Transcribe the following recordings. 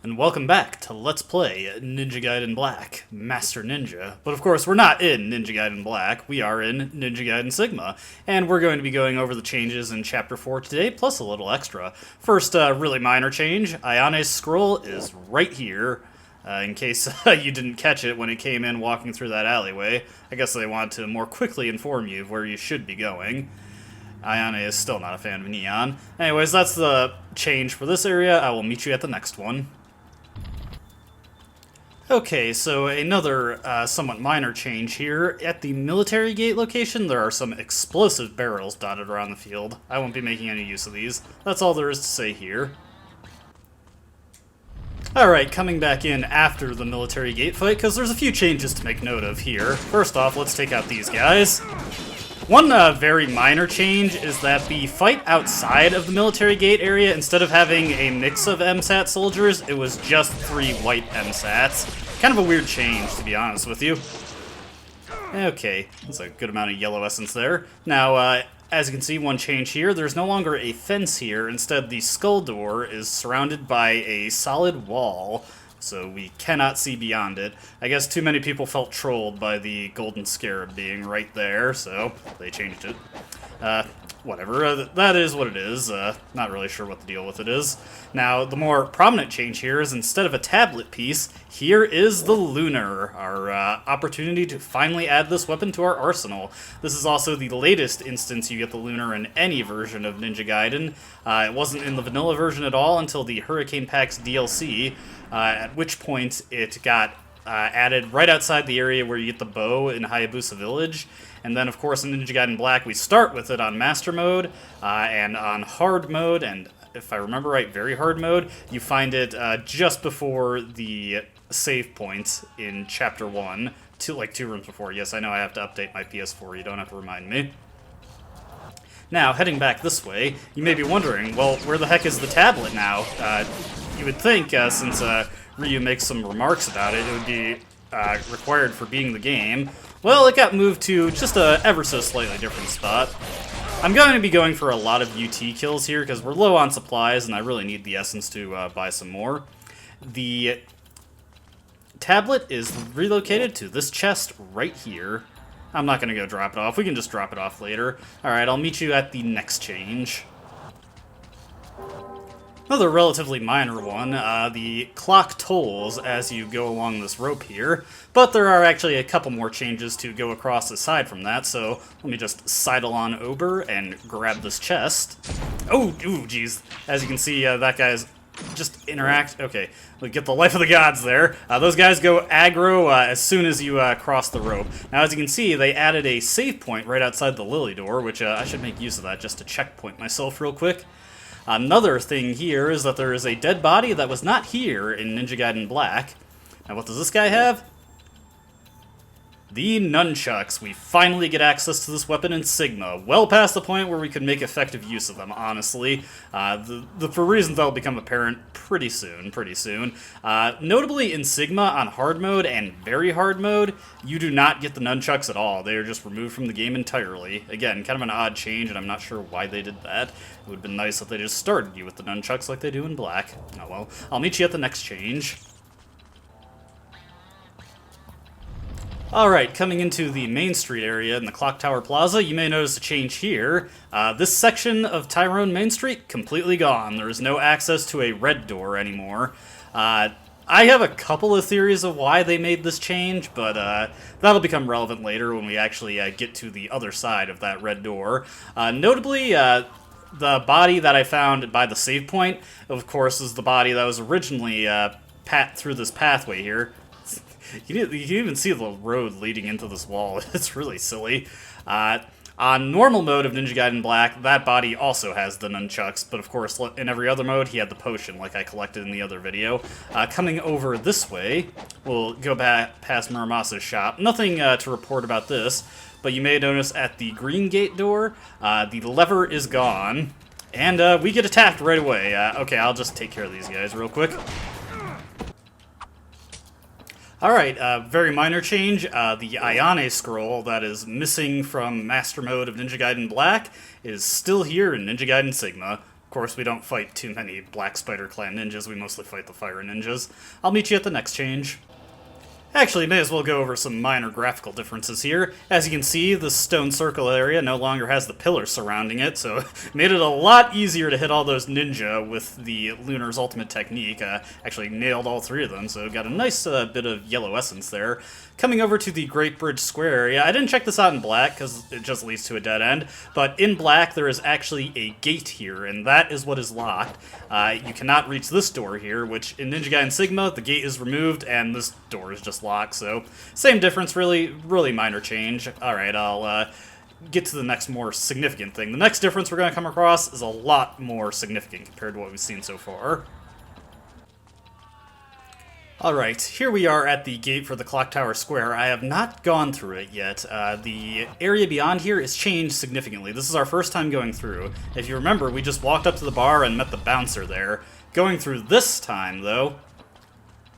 And welcome back to Let's Play Ninja Gaiden Black, Master Ninja. But of course, we're not in Ninja Gaiden Black, we are in Ninja Gaiden Sigma. And we're going to be going over the changes in Chapter 4 today, plus a little extra. First, really minor change, Ionized Scroll is right here. In case you didn't catch it when it came in walking through that alleyway. I guess they want to more quickly inform you of where you should be going. Ayane is still not a fan of Neon. Anyways, that's the change for this area. I will meet you at the next one. Okay, so another somewhat minor change here. At the military gate location, there are some explosive barrels dotted around the field. I won't be making any use of these. That's all there is to say here. Alright, coming back in after the military gate fight, because there's a few changes to make note of here. First off, let's take out these guys. One very minor change is that the fight outside of the military gate area, instead of having a mix of MSAT soldiers, it was just 3 white MSATs. Kind of a weird change, to be honest with you. Okay, that's a good amount of yellow essence there. Now, as you can see, one change here, there's no longer a fence here. Instead, the skull door is surrounded by a solid wall, so we cannot see beyond it. I guess too many people felt trolled by the golden scarab being right there, so they changed it. Whatever, that is what it is. Not really sure what the deal with it is. Now, the more prominent change here is instead of a tablet piece, here is the Lunar, our opportunity to finally add this weapon to our arsenal. This is also the latest instance you get the Lunar in any version of Ninja Gaiden. It wasn't in the vanilla version at all until the Hurricane Pack's DLC, at which point it got added right outside the area where you get the bow in Hayabusa Village. And then, of course, in Ninja Gaiden Black, we start with it on Master Mode, and on Hard Mode, and if I remember right, Very Hard Mode, you find it just before the save point in Chapter 1, like 2 rooms before. Yes, I know I have to update my PS4, you don't have to remind me. Now, heading back this way, you may be wondering, well, where the heck is the tablet now? You would think, since Ryu makes some remarks about it, it would be required for beating the game. Well, it got moved to just a ever so slightly different spot. I'm going to be going for a lot of UT kills here because we're low on supplies and I really need the essence to buy some more. The tablet is relocated to this chest right here. I'm not going to go drop it off. We can just drop it off later. Alright, I'll meet you at the next change. Another relatively minor one, the clock tolls as you go along this rope here, but there are actually a couple more changes to go across aside from that, so let me just sidle on over and grab this chest. Oh, ooh, geez. As you can see, that guy's just interact. Okay, we get the life of the gods there. Those guys go aggro as soon as you cross the rope. Now, as you can see, they added a save point right outside the lily door, which I should make use of that just to checkpoint myself real quick. Another thing here is that there is a dead body that was not here in Ninja Gaiden Black. Now, what does this guy have? The Nunchucks. We finally get access to this weapon in Sigma, well past the point where we could make effective use of them, honestly. For reasons that will become apparent pretty soon. Notably in Sigma, on Hard Mode and Very Hard Mode, you do not get the Nunchucks at all. They are just removed from the game entirely. Again, kind of an odd change, and I'm not sure why they did that. It would have been nice if they just started you with the Nunchucks like they do in Black. Oh well, I'll meet you at the next change. Alright, coming into the Main Street area in the Clock Tower Plaza, you may notice a change here. This section of Tyrone Main Street, completely gone. There is no access to a red door anymore. I have a couple of theories of why they made this change, but that'll become relevant later when we actually get to the other side of that red door. Notably, the body that I found by the save point, of course, is the body that was originally through this pathway here. You can even see the road leading into this wall. It's really silly. On normal mode of Ninja Gaiden Black, that body also has the Nunchucks, but of course in every other mode he had the potion like I collected in the other video. Coming over this way, we'll go back past Muramasa's shop. Nothing to report about this, but you may notice at the green gate door, the lever is gone, and we get attacked right away. Okay, I'll just take care of these guys real quick. Alright, very minor change. The Ionized Scroll that is missing from Master Mode of Ninja Gaiden Black is still here in Ninja Gaiden Sigma. course, we don't fight too many Black Spider Clan ninjas, we mostly fight the Fire Ninjas. I'll meet you at the next change. Actually, may as well go over some minor graphical differences here. As you can see, the stone circle area no longer has the pillars surrounding it, so it made it a lot easier to hit all those ninja with the Lunar's ultimate technique. Actually nailed all three of them, so got a nice bit of yellow essence there. Coming over to the Great Bridge Square area, I didn't check this out in black because it just leads to a dead end, but in black there is actually a gate here, and that is what is locked. You cannot reach this door here, which in Ninja Gaiden Sigma, the gate is removed and this door is just locked, so same difference, really minor change. Alright, I'll get to the next more significant thing. The next difference we're going to come across is a lot more significant compared to what we've seen so far. Alright, here we are at the gate for the Clock Tower Square. I have not gone through it yet. The area beyond here is changed significantly. This is our first time going through. If you remember, we just walked up to the bar and met the bouncer there. Going through this time, though...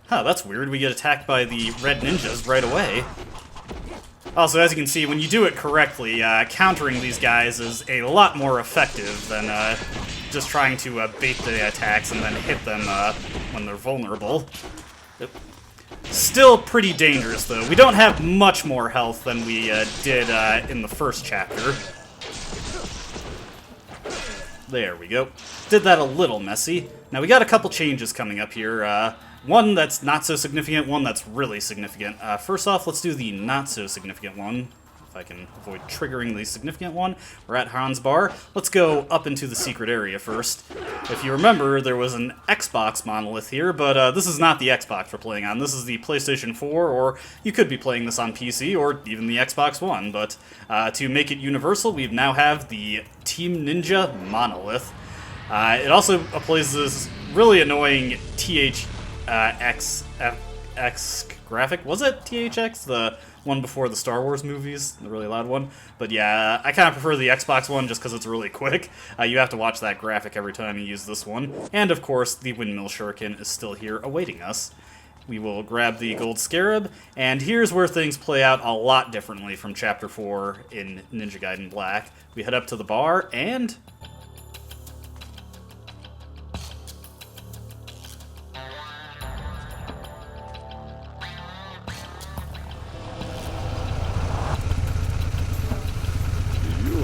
Huh, that's weird. We get attacked by the red ninjas right away. Also, as you can see, when you do it correctly, countering these guys is a lot more effective than just trying to bait the attacks and then hit them when they're vulnerable. Still pretty dangerous, though. We don't have much more health than we did in the first chapter. There we go. Did that a little messy. Now, we got a couple changes coming up here. One that's not so significant, one that's really significant. First off, let's do the not so significant one. If I can avoid triggering the significant one. We're at Hans Bar. Let's go up into the secret area first. If you remember, there was an Xbox Monolith here, but this is not the Xbox we're playing on. This is the PlayStation 4, or you could be playing this on PC, or even the Xbox One. But to make it universal, we now have the Team Ninja Monolith. It also applies this really annoying THX graphic. Was it THX? The one before the Star Wars movies, the really loud one. But yeah, I kind of prefer the Xbox one just because it's really quick. You have to watch that graphic every time you use this one. And of course, the Windmill Shuriken is still here awaiting us. We will grab the gold Scarab, and here's where things play out a lot differently from Chapter 4 in Ninja Gaiden Black. We head up to the bar, and...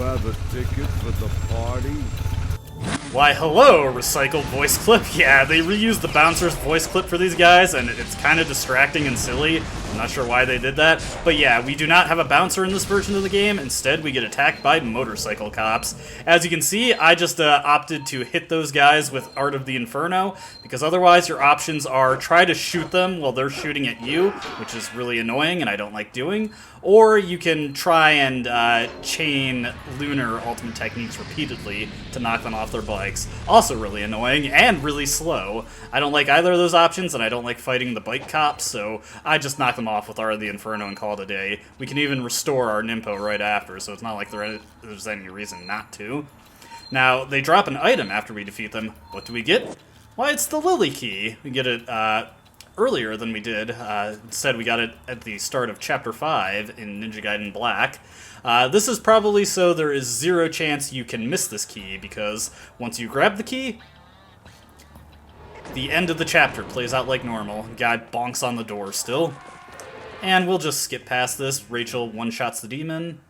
have a ticket for the party? Why, hello, recycled voice clip. Yeah, they reused the bouncer's voice clip for these guys, and it's kind of distracting and silly. I'm not sure why they did that. But yeah, we do not have a bouncer in this version of the game. Instead, we get attacked by motorcycle cops. As you can see, I just opted to hit those guys with Art of the Inferno, because otherwise your options are try to shoot them while they're shooting at you, which is really annoying and I don't like doing, or you can try and chain Lunar ultimate techniques repeatedly to knock them off their bikes. Also really annoying and really slow. I don't like either of those options, and I don't like fighting the bike cops, so I just knock them off with Art of the Inferno and call it a day. We can even restore our Nimpo right after, so it's not like there's any reason not to. Now, they drop an item after we defeat them. What do we get? Why, it's the Lily Key. We get it earlier than we did. Instead, we got it at the start of Chapter 5 in Ninja Gaiden Black. This is probably so there is zero chance you can miss this key, because once you grab the key, the end of the chapter plays out like normal. Guy bonks on the door still. And we'll just skip past this. Rachel one-shots the demon,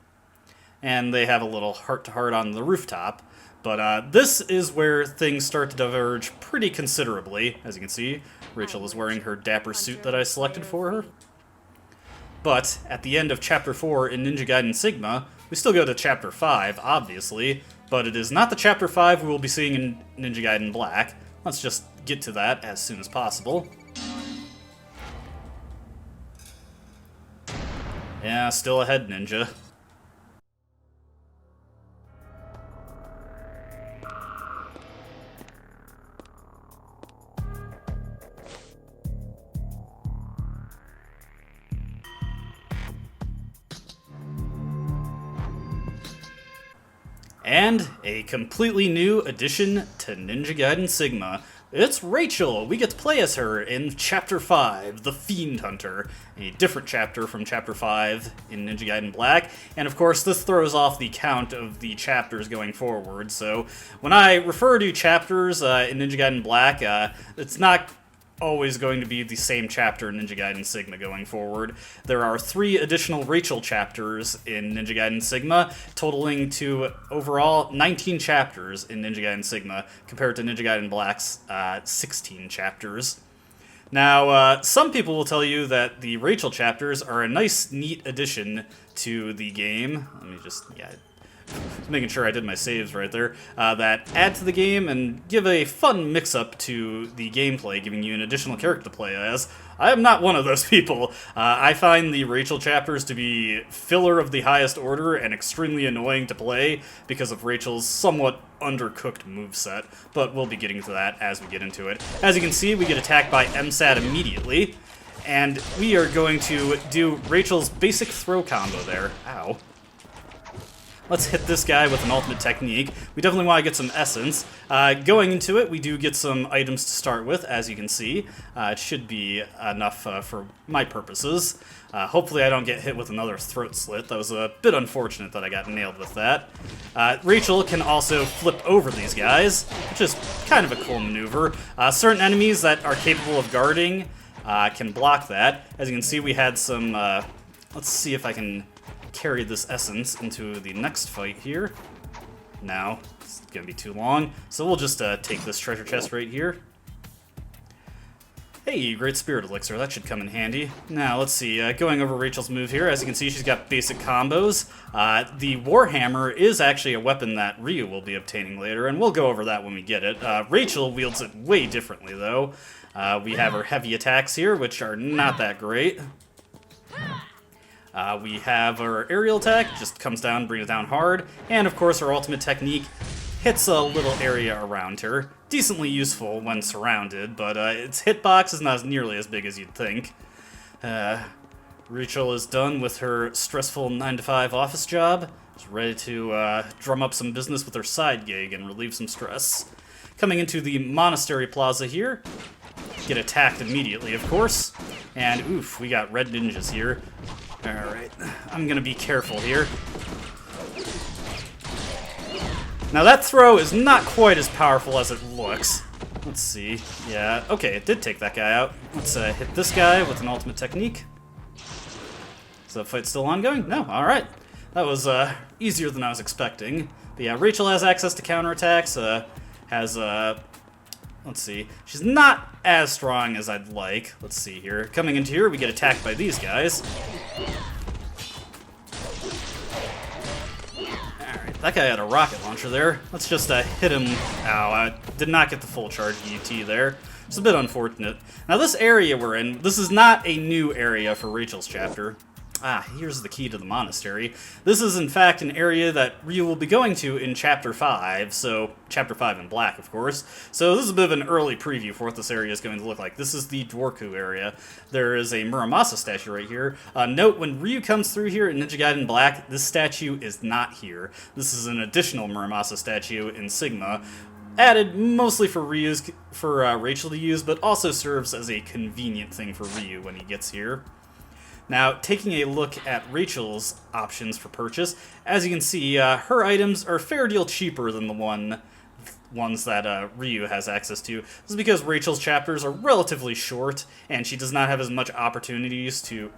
and they have a little heart-to-heart on the rooftop. But this is where things start to diverge pretty considerably. As you can see, Rachel is wearing her dapper suit that I selected for her. But at the end of Chapter 4 in Ninja Gaiden Sigma, we still go to Chapter 5, obviously, but it is not the Chapter 5 we will be seeing in Ninja Gaiden Black. Let's just get to that as soon as possible. Yeah, still ahead, Ninja. And a completely new addition to Ninja Gaiden Sigma. It's Rachel! We get to play as her in Chapter 5, The Fiend Hunter, a different chapter from Chapter 5 in Ninja Gaiden Black, and of course this throws off the count of the chapters going forward, so when I refer to chapters in Ninja Gaiden Black, it's not always going to be the same chapter in Ninja Gaiden Sigma going forward. There are 3 additional Rachel chapters in Ninja Gaiden Sigma, totaling to overall 19 chapters in Ninja Gaiden Sigma, compared to Ninja Gaiden Black's 16 chapters. Now, some people will tell you that the Rachel chapters are a nice, neat addition to the game. Let me just, making sure I did my saves right there, that add to the game and give a fun mix-up to the gameplay, giving you an additional character to play as. I am not one of those people. I find the Rachel chapters to be filler of the highest order and extremely annoying to play because of Rachel's somewhat undercooked moveset, but we'll be getting to that as we get into it. As you can see, we get attacked by MSAT immediately, and we are going to do Rachel's basic throw combo there. Ow. Let's hit this guy with an ultimate technique. We definitely want to get some essence. Going into it, we do get some items to start with, as you can see. It should be enough for my purposes. Hopefully I don't get hit with another throat slit. That was a bit unfortunate that I got nailed with that. Rachel can also flip over these guys, which is kind of a cool maneuver. Certain enemies that are capable of guarding can block that. As you can see, we had some... let's see if I can carry this essence into the next fight here. Now, it's gonna be too long, so we'll just take this treasure chest right here. Hey, Great Spirit Elixir, that should come in handy. Now, let's see, going over Rachel's move here, as you can see, she's got basic combos. The Warhammer is actually a weapon that Ryu will be obtaining later, and we'll go over that when we get it. Rachel wields it way differently, though. We have her heavy attacks here, which are not that great. We have our aerial attack, just comes down, brings it down hard, and of course our ultimate technique hits a little area around her. Decently useful when surrounded, but its hitbox is not nearly as big as you'd think. Rachel is done with her stressful 9-to-5 office job. She's ready to drum up some business with her side gig and relieve some stress. Coming into the Monastery Plaza here, get attacked immediately, of course, and oof, we got red ninjas here. Alright, I'm gonna be careful here. Now that throw is not quite as powerful as it looks. Let's see. Yeah, okay, it did take that guy out. Let's hit this guy with an ultimate technique. Is the fight still ongoing? No, alright. That was easier than I was expecting. But yeah, Rachel has access to counterattacks, let's see. She's not as strong as I'd like. Let's see here. Coming into here, we get attacked by these guys. Alright, that guy had a rocket launcher there. Let's just hit him. Ow, I did not get the full charge EUT there. It's a bit unfortunate. Now this area we're in, this is not a new area for Rachel's chapter. Here's the key to the monastery. This is, in fact, an area that Ryu will be going to in Chapter 5, so Chapter 5 in Black, of course. So this is a bit of an early preview for what this area is going to look like. This is the Dvoraku area. There is a Muramasa statue right here. Note, when Ryu comes through here in Ninja Gaiden Black, this statue is not here. This is an additional Muramasa statue in Sigma, added mostly for Rachel to use, but also serves as a convenient thing for Ryu when he gets here. Now, taking a look at Rachel's options for purchase, as you can see, her items are a fair deal cheaper than the ones that Ryu has access to. This is because Rachel's chapters are relatively short, and she does not have as many opportunities to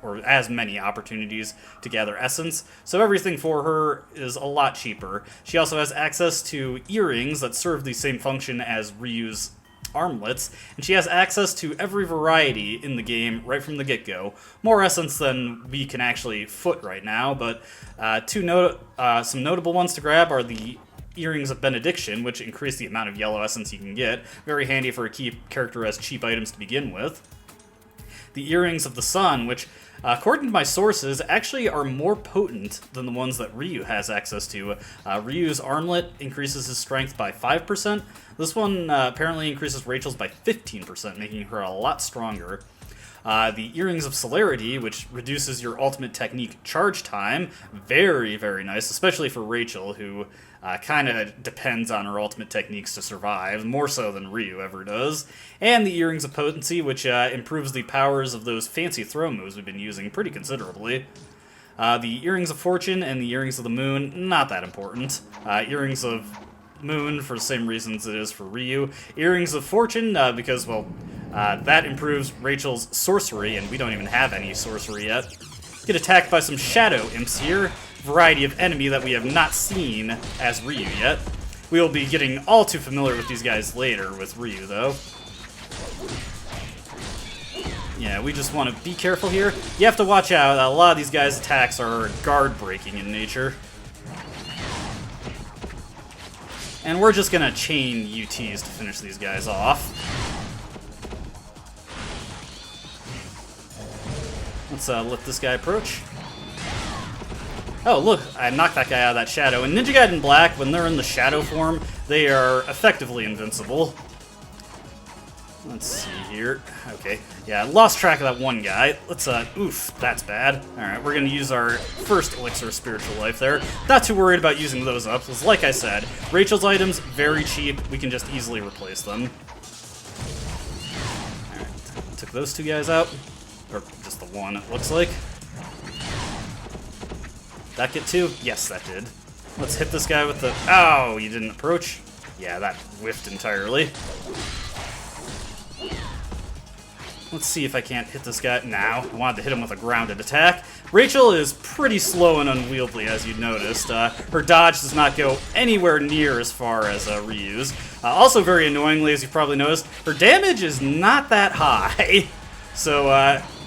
gather essence, so everything for her is a lot cheaper. She also has access to earrings that serve the same function as Ryu's armlets, and she has access to every variety in the game right from the get-go. More essence than we can actually foot right now, but some notable ones to grab are the earrings of Benediction, which increase the amount of yellow essence you can get. Very handy for a key character who has cheap items to begin with. The earrings of the sun, which, according to my sources, actually are more potent than the ones that Ryu has access to. Ryu's armlet increases his strength by 5%. This one apparently increases Rachel's by 15%, making her a lot stronger. The Earrings of Celerity, which reduces your ultimate technique charge time. Very, very nice, especially for Rachel, who kind of depends on her ultimate techniques to survive, more so than Ryu ever does. And the Earrings of Potency, which improves the powers of those fancy throw moves we've been using pretty considerably. The Earrings of Fortune and the Earrings of the Moon, not that important. Earrings of Moon for the same reasons it is for Ryu. Earrings of Fortune, because, well, that improves Rachel's sorcery, and we don't even have any sorcery yet. Get attacked by some Shadow Imps here, variety of enemy that we have not seen as Ryu yet. We will be getting all too familiar with these guys later with Ryu, though. Yeah, we just want to be careful here. You have to watch out. A lot of these guys' attacks are guard-breaking in nature. And we're just going to chain UTs to finish these guys off. Let's let this guy approach. Oh, look, I knocked that guy out of that shadow. And Ninja Gaiden Black, when they're in the shadow form, they are effectively invincible. Let's see here. Okay, yeah, I lost track of that one guy. Let's, oof, that's bad. Alright, we're gonna use our first Elixir of Spiritual Life there. Not too worried about using those up, because like I said, Rachel's items, very cheap. We can just easily replace them. Alright, took those two guys out. Or just the one, it looks like. That get two? Yes, that did. Let's hit this guy with the... Oh, you didn't approach? Yeah, that whiffed entirely. Let's see if I can't hit this guy now. I wanted to hit him with a grounded attack. Rachel is pretty slow and unwieldy, as you noticed. Her dodge does not go anywhere near as far as Ryu's. Also very annoyingly, as you probably noticed, her damage is not that high. So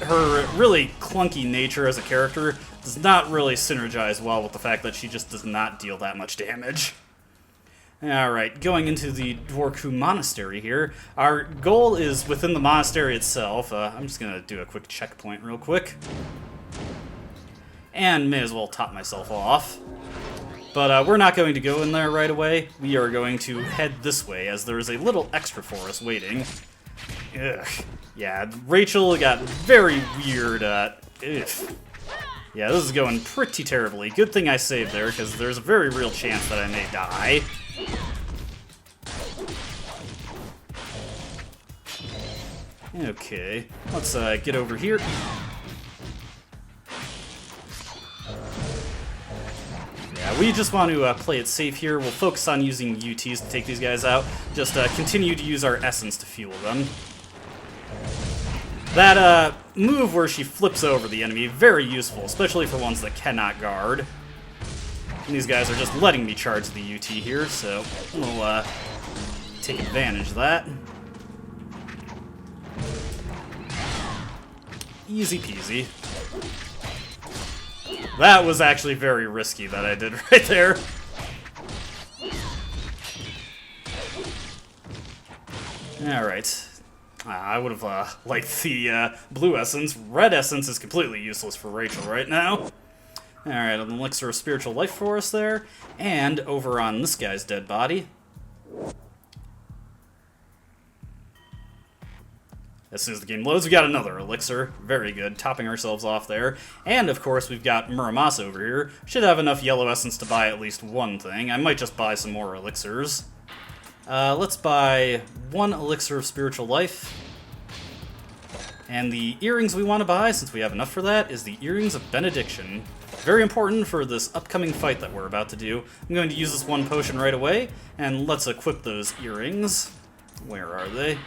her really clunky nature as a character does not really synergize well with the fact that she just does not deal that much damage. Alright, going into the Dvoraku Monastery here. Our goal is within the monastery itself. I'm just going to do a quick checkpoint real quick. And may as well top myself off. But we're not going to go in there right away. We are going to head this way, as there is a little extra for us waiting. Ugh. Yeah, Rachel got very weird, Yeah, this is going pretty terribly. Good thing I saved there, because there's a very real chance that I may die. Okay, let's get over here. Yeah, we just want to play it safe here. We'll focus on using UTs to take these guys out. Just continue to use our essence to fuel them. That move where she flips over the enemy, very useful, especially for ones that cannot guard. And these guys are just letting me charge the UT here, so we'll take advantage of that. Easy peasy. That was actually very risky that I did right there. Alright. I would have liked the blue essence. Red essence is completely useless for Rachel right now. Alright, an Elixir of Spiritual Life for us there. And over on this guy's dead body. As soon as the game loads, we got another Elixir. Very good, topping ourselves off there. And, of course, we've got Muramasa over here. Should have enough yellow essence to buy at least one thing. I might just buy some more Elixirs. Let's buy one Elixir of Spiritual Life. And the earrings we want to buy, since we have enough for that, is the Earrings of Benediction. Very important for this upcoming fight that we're about to do. I'm going to use this one potion right away, and let's equip those earrings. Where are they?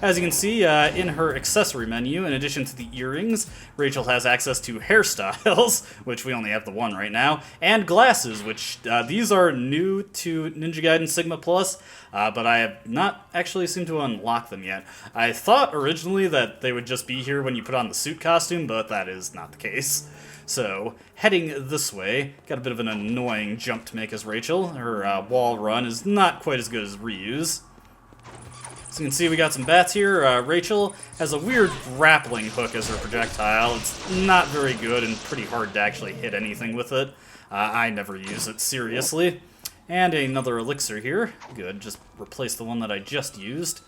As you can see, in her accessory menu, in addition to the earrings, Rachel has access to hairstyles, which we only have the one right now, and glasses, which these are new to Ninja Gaiden Sigma Plus, but I have not actually seemed to unlock them yet. I thought originally that they would just be here when you put on the suit costume, but that is not the case. So, heading this way, got a bit of an annoying jump to make as Rachel. Her wall run is not quite as good as Ryu's. So you can see we got some bats here. Rachel has a weird grappling hook as her projectile. It's not very good and pretty hard to actually hit anything with it. I never use it seriously. And another elixir here. Good, just replace the one that I just used.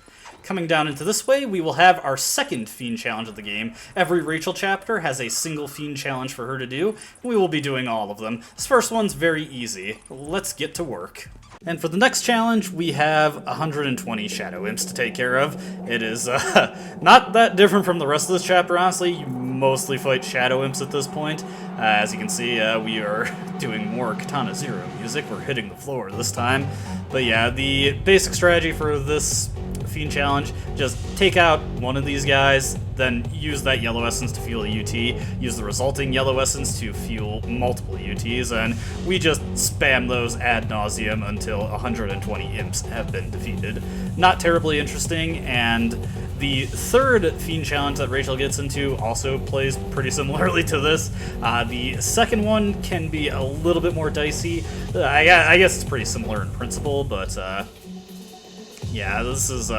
Coming down into this way, we will have our second Fiend challenge of the game. Every Rachel chapter has a single Fiend challenge for her to do. We will be doing all of them. This first one's very easy. Let's get to work. And for the next challenge, we have 120 Shadow Imps to take care of. It is not that different from the rest of this chapter, honestly. You mostly fight Shadow Imps at this point. As you can see, we are doing more Katana Zero music. We're hitting the floor this time. But yeah, the basic strategy for this Fiend challenge, just take out one of these guys, then use that yellow essence to fuel a UT, use the resulting yellow essence to fuel multiple UTs, and we just spam those ad nauseum until 120 imps have been defeated. Not terribly interesting, and the third Fiend challenge that Rachel gets into also plays pretty similarly to this. The second one can be a little bit more dicey. I guess it's pretty similar in principle, but yeah, this is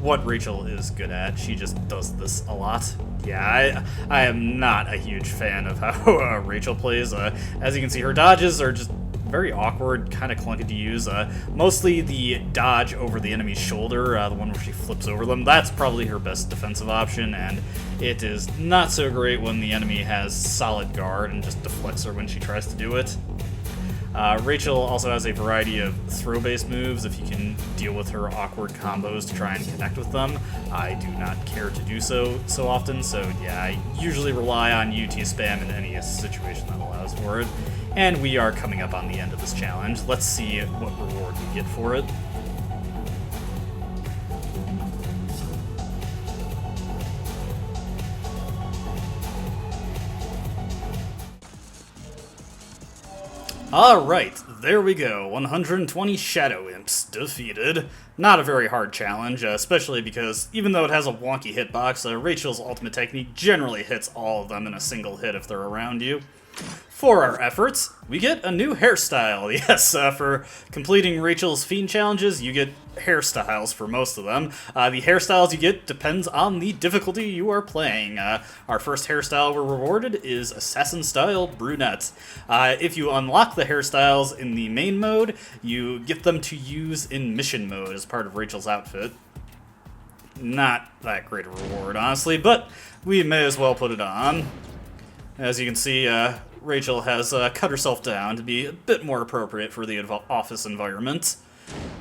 what Rachel is good at. She just does this a lot. Yeah, I am not a huge fan of how Rachel plays. As you can see, her dodges are just very awkward, kind of clunky to use. Mostly the dodge over the enemy's shoulder, the one where she flips over them, that's probably her best defensive option, and it is not so great when the enemy has solid guard and just deflects her when she tries to do it. Rachel also has a variety of throw-based moves if you can deal with her awkward combos to try and connect with them. I do not care to do so often, so yeah, I usually rely on UT spam in any situation that allows for it. And we are coming up on the end of this challenge. Let's see what reward we get for it. Alright, there we go. 120 Shadow Imps defeated. Not a very hard challenge, especially because even though it has a wonky hitbox, Rachel's ultimate technique generally hits all of them in a single hit if they're around you. For our efforts, we get a new hairstyle. Yes, for completing Rachel's Fiend challenges, you get hairstyles for most of them. The hairstyles you get depends on the difficulty you are playing. Our first hairstyle we're rewarded is Assassin Style Brunette. If you unlock the hairstyles in the main mode, you get them to use in mission mode as part of Rachel's outfit. Not that great a reward, honestly, but we may as well put it on. As you can see, Rachel has cut herself down to be a bit more appropriate for the office environment.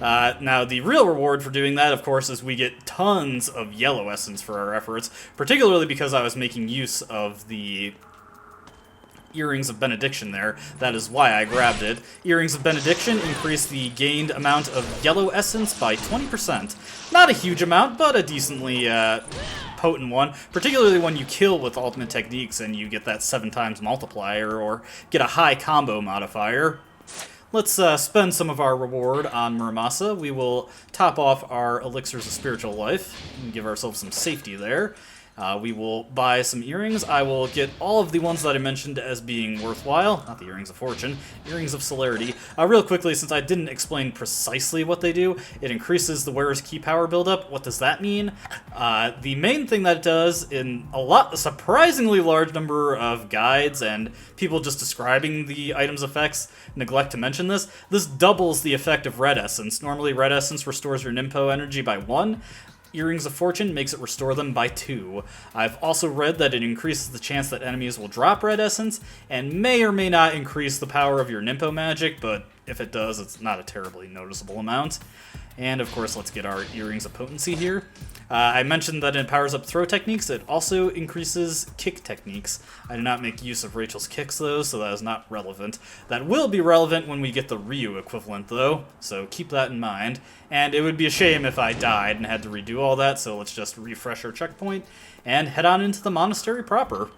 Now, the real reward for doing that, of course, is we get tons of yellow essence for our efforts, particularly because I was making use of the Earrings of Benediction there. That is why I grabbed it. Earrings of Benediction increase the gained amount of yellow essence by 20%. Not a huge amount, but a decently potent one, particularly when you kill with ultimate techniques and you get that 7 times multiplier or get a high combo modifier. Let's spend some of our reward on Muramasa. We will top off our Elixirs of Spiritual Life and give ourselves some safety there. We will buy some earrings. I will get all of the ones that I mentioned as being worthwhile. Not the Earrings of Fortune, Earrings of Celerity. Real quickly, since I didn't explain precisely what they do, it increases the wearer's key power buildup. What does that mean? The main thing that it does in a surprisingly large number of guides and people just describing the item's effects neglect to mention this. This doubles the effect of Red Essence. Normally, Red Essence restores your Nimpo energy by 1. Earrings of Fortune makes it restore them by 2. I've also read that it increases the chance that enemies will drop Red Essence, and may or may not increase the power of your Nimpo magic, but if it does, it's not a terribly noticeable amount. And of course, let's get our Earrings of Potency here. I mentioned that it powers up throw techniques. It also increases kick techniques. I do not make use of Rachel's kicks, though, so that is not relevant. That will be relevant when we get the Ryu equivalent, though, so keep that in mind. And it would be a shame if I died and had to redo all that, so let's just refresh our checkpoint and head on into the monastery proper.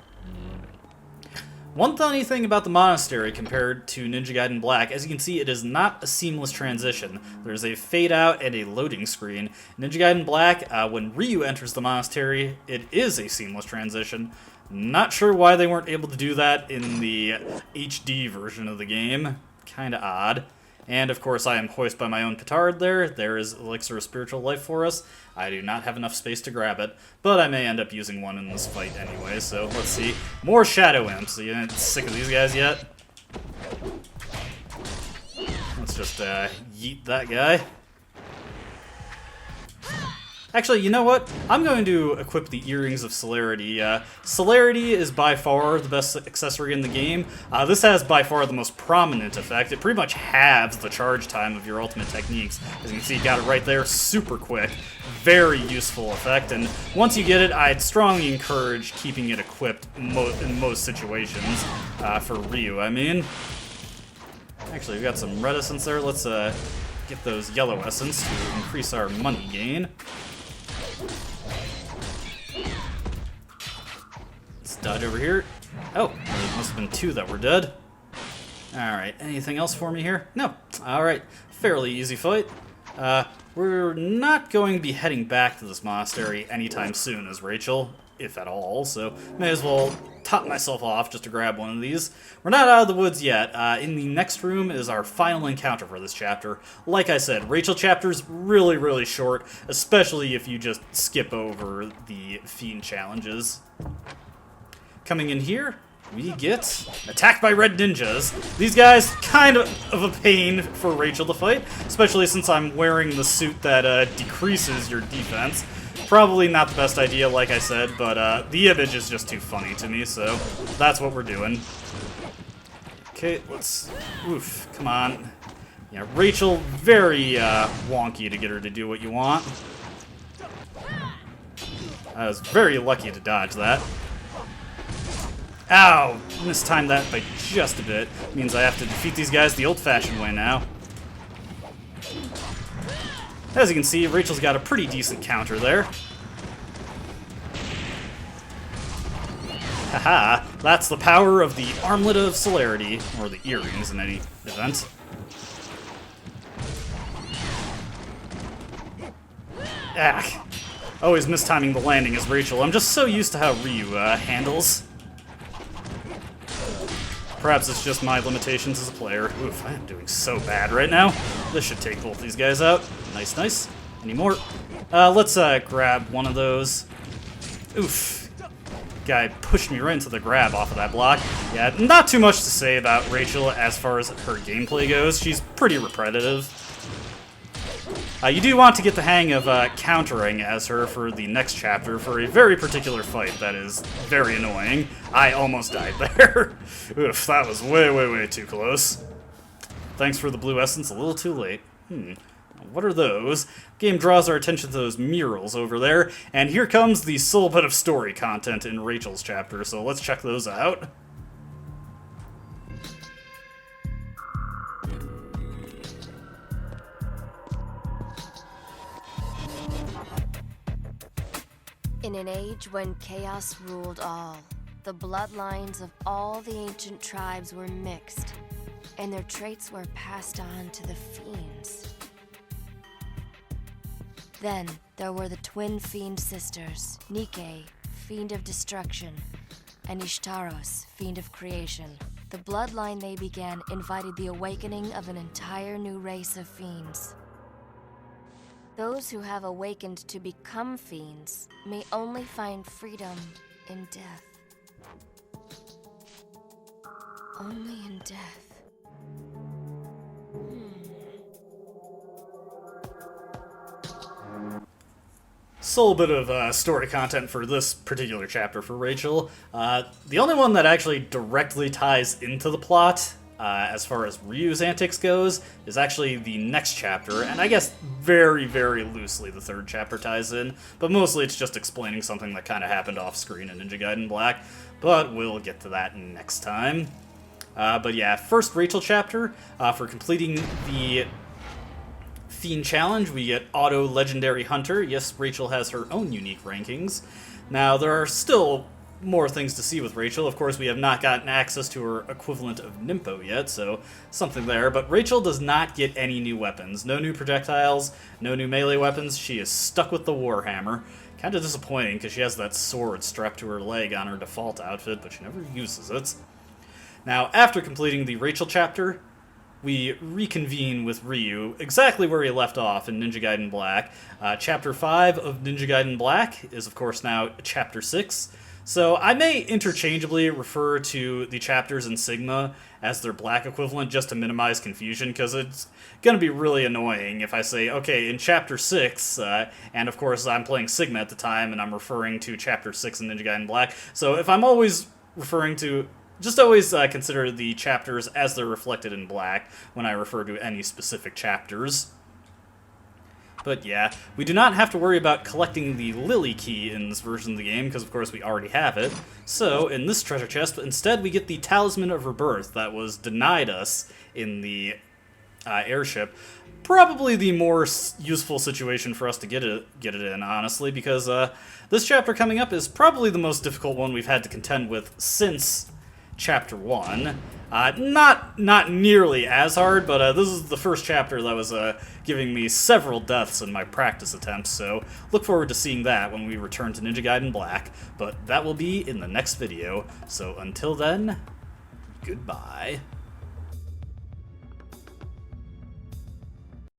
One funny thing about the monastery compared to Ninja Gaiden Black, as you can see, it is not a seamless transition. There's a fade out and a loading screen. Ninja Gaiden Black, when Ryu enters the monastery, it is a seamless transition. Not sure why they weren't able to do that in the HD version of the game. Kinda odd. And of course I am hoist by my own petard there. There is Elixir of Spiritual Life for us. I do not have enough space to grab it, but I may end up using one in this fight anyway, so let's see. More Shadow Imps. Are you sick of these guys yet? Let's just yeet that guy. Actually, you know what? I'm going to equip the Earrings of Celerity. Celerity is by far the best accessory in the game. This has by far the most prominent effect. It pretty much halves the charge time of your ultimate techniques. As you can see, got it right there, super quick. Very useful effect, and once you get it, I'd strongly encourage keeping it equipped in most situations. For Ryu, I mean. Actually, we've got some red essence there. Let's get those yellow essence to increase our money gain. Let's dodge over here. Oh, there must have been 2 that were dead. Alright, anything else for me here? No. Alright, fairly easy fight. We're not going to be heading back to this monastery anytime soon as Rachel, if at all, so may as well top myself off just to grab one of these. We're not out of the woods yet. In the next room is our final encounter for this chapter. Like I said, Rachel chapter's really, really short, especially if you just skip over the Fiend challenges. Coming in here, we get attacked by red ninjas. These guys, kind of a pain for Rachel to fight, especially since I'm wearing the suit that decreases your defense. Probably not the best idea, like I said, but the image is just too funny to me, so that's what we're doing. Okay, let's... Oof, come on. Yeah, Rachel, very wonky to get her to do what you want. I was very lucky to dodge that. Ow! Mistimed that by just a bit. Means I have to defeat these guys the old-fashioned way now. As you can see, Rachel's got a pretty decent counter there. Haha, that's the power of the Armlet of Celerity, or the earrings in any event. Ah, always mistiming the landing as Rachel. I'm just so used to how Ryu handles. Perhaps it's just my limitations as a player. Oof, I am doing so bad right now. This should take both these guys out. Nice, nice. Any more? Let's grab one of those. Oof. Guy pushed me right into the grab off of that block. Yeah, not too much to say about Rachel as far as her gameplay goes. She's pretty repetitive. You do want to get the hang of countering as her for the next chapter for a very particular fight that is very annoying. I almost died there. Oof, that was way, way, way too close. Thanks for the blue essence, a little too late. What are those? Game draws our attention to those murals over there, and here comes the sole bit of story content in Rachel's chapter, so let's check those out. In an age when chaos ruled all, the bloodlines of all the ancient tribes were mixed, and their traits were passed on to the fiends. Then there were the twin fiend sisters, Nike, Fiend of Destruction, and Ishtaros, Fiend of Creation. The bloodline they began invited the awakening of an entire new race of fiends. Those who have awakened to become fiends may only find freedom in death. Only in death. Sole bit of story content for this particular chapter for Rachel. The only one that actually directly ties into the plot, as far as Ryu's antics goes, is actually the next chapter, and I guess very, very loosely the third chapter ties in, but mostly it's just explaining something that kind of happened off-screen in Ninja Gaiden Black, but we'll get to that next time. But yeah, first Rachel chapter, for completing the Fiend challenge, we get Auto Legendary Hunter. Yes, Rachel has her own unique rankings. Now, there are still more things to see with Rachel. Of course, we have not gotten access to her equivalent of Nimpo yet, so something there. But Rachel does not get any new weapons. No new projectiles, no new melee weapons. She is stuck with the Warhammer. Kind of disappointing, because she has that sword strapped to her leg on her default outfit, but she never uses it. Now, after completing the Rachel chapter, we reconvene with Ryu exactly where he left off in Ninja Gaiden Black. Chapter 5 of Ninja Gaiden Black is, of course, now Chapter 6. So I may interchangeably refer to the chapters in Sigma as their black equivalent just to minimize confusion, because it's going to be really annoying if I say, okay, in Chapter 6, and of course I'm playing Sigma at the time, and I'm referring to Chapter 6 in Ninja Gaiden Black. So if I'm always referring to, just always consider the chapters as they're reflected in black when I refer to any specific chapters. But yeah, we do not have to worry about collecting the Lily Key in this version of the game, because of course we already have it. So, in this treasure chest, instead we get the Talisman of Rebirth that was denied us in the airship. Probably the more useful situation for us to get it in, honestly, because this chapter coming up is probably the most difficult one we've had to contend with since Chapter 1. Not nearly as hard, but this is the first chapter that was giving me several deaths in my practice attempts, so look forward to seeing that when we return to Ninja Gaiden Black, but that will be in the next video. So until then, goodbye.